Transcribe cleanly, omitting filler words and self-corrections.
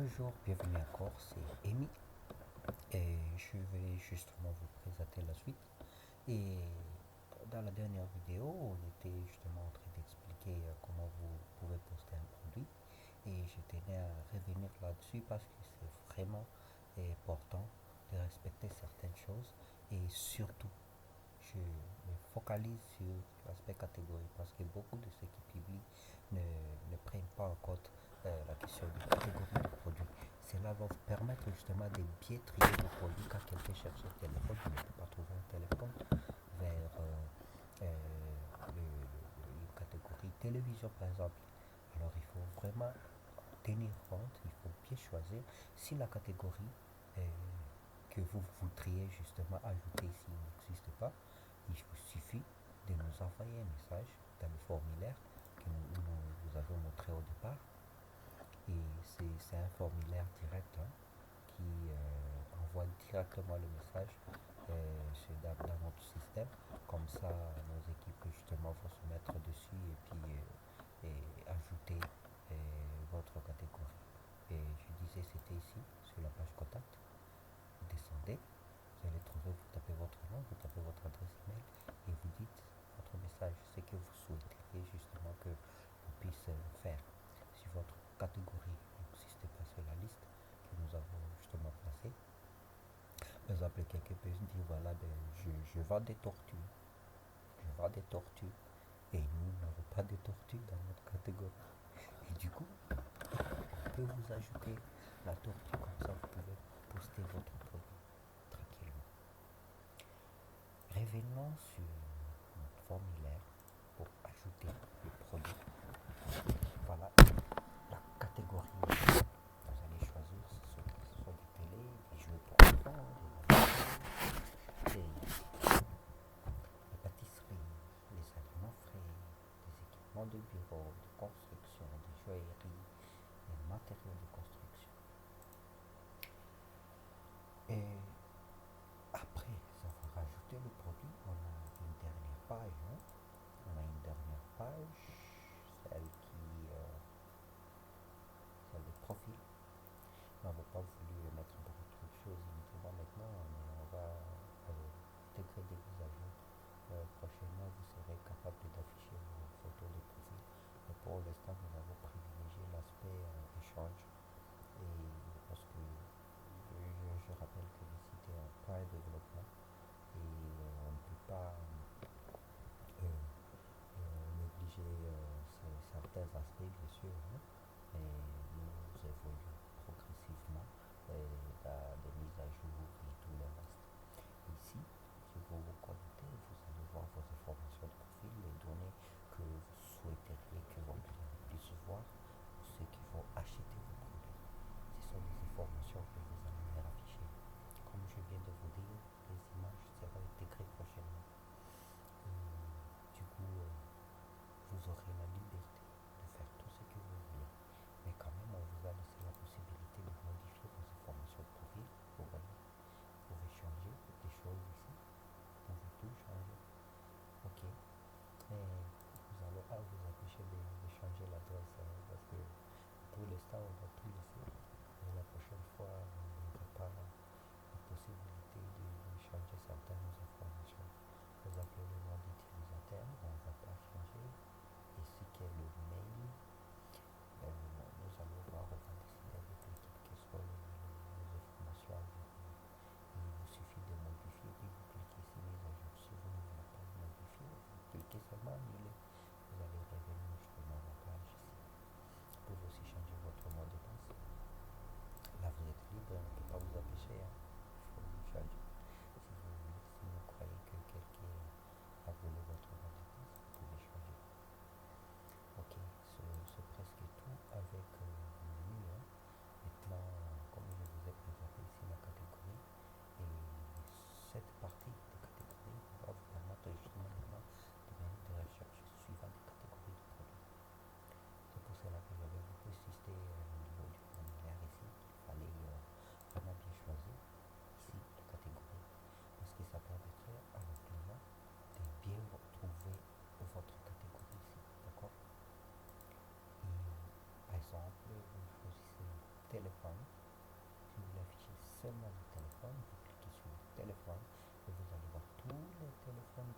Bonjour, bienvenue encore, c'est Amy et je vais justement vous présenter la suite. Et dans la dernière vidéo, on était justement en train d'expliquer comment vous pouvez poster un produit et je tenais à revenir là-dessus parce que c'est vraiment important de respecter certaines choses et surtout, je me focalise sur l'aspect catégorie parce que beaucoup de ceux qui publient ne prennent pas en compte la question de catégorie de produits. Cela va vous permettre justement de bien trier vos produits quand quelqu'un cherche un téléphone, vous ne peut pas trouver un téléphone vers une catégorie télévision par exemple. Alors il faut vraiment tenir compte, il faut bien choisir si la catégorie que vous voudriez justement ajouter ici n'existe pas. Il vous suffit de nous envoyer un message dans le formulaire que nous vous avons montré au départ. Et c'est un formulaire direct qui envoie directement le message dans notre système. Comme ça, nos équipes justement vont se mettre dessus et puis ajouter votre catégorie. Et je disais, c'était ici, sur la page contact. Vous descendez, vous allez trouver, vous tapez votre nom, vous tapez votre adresse email et vous dites votre message, ce que vous souhaiteriez justement que on puisse faire. Si votre catégorie n'existe pas sur la liste que nous avons justement placée, par exemple, quelqu'un peut se dire voilà, je vends des tortues, je vends des tortues, et nous n'avons pas de tortues dans notre catégorie. Et du coup, on peut vous ajouter la tortue, comme ça vous pouvez poster votre produit tranquillement. Revenons sur notre formulaire pour ajouter le produit. Voilà la catégorie. Vous allez choisir ce sont des télés, des jeux pour enfants, des pâtisseries, les aliments frais, des équipements de bureau, de construction, des joailleries, des matériaux de construction. Et après avoir rajouté le produit, on a une dernière page. On a une dernière page, celle qui celle de profil. On n'a pas voulu mettre beaucoup de choses inutilement maintenant, mais on va intégrer des mises à jour. Prochainement, vous serez capable d'afficher vos photos de profil. Mais pour l'instant, nous avons privilégié l'aspect échange. Et parce que je rappelle que le site est en plein développement et on ne peut pas négliger certains aspects, bien sûr, mais nous évoluons progressivement des mises à jour et tout le reste. Ici, si vous vous connectez, vous allez voir vos informations de profil, les données que vous souhaiteriez que vos clients puissent voir, ceux qui vont acheter vos produits. Ce sont des informations que vous allez leur afficher. Comme je viens de vous dire, les images seront intégrées prochainement. Et du coup, vous aurez la liberté de faire tout ce que vous voulez. téléphone. Si vous voulez afficher seulement le téléphone, vous cliquez sur le téléphone et vous allez voir tous les téléphones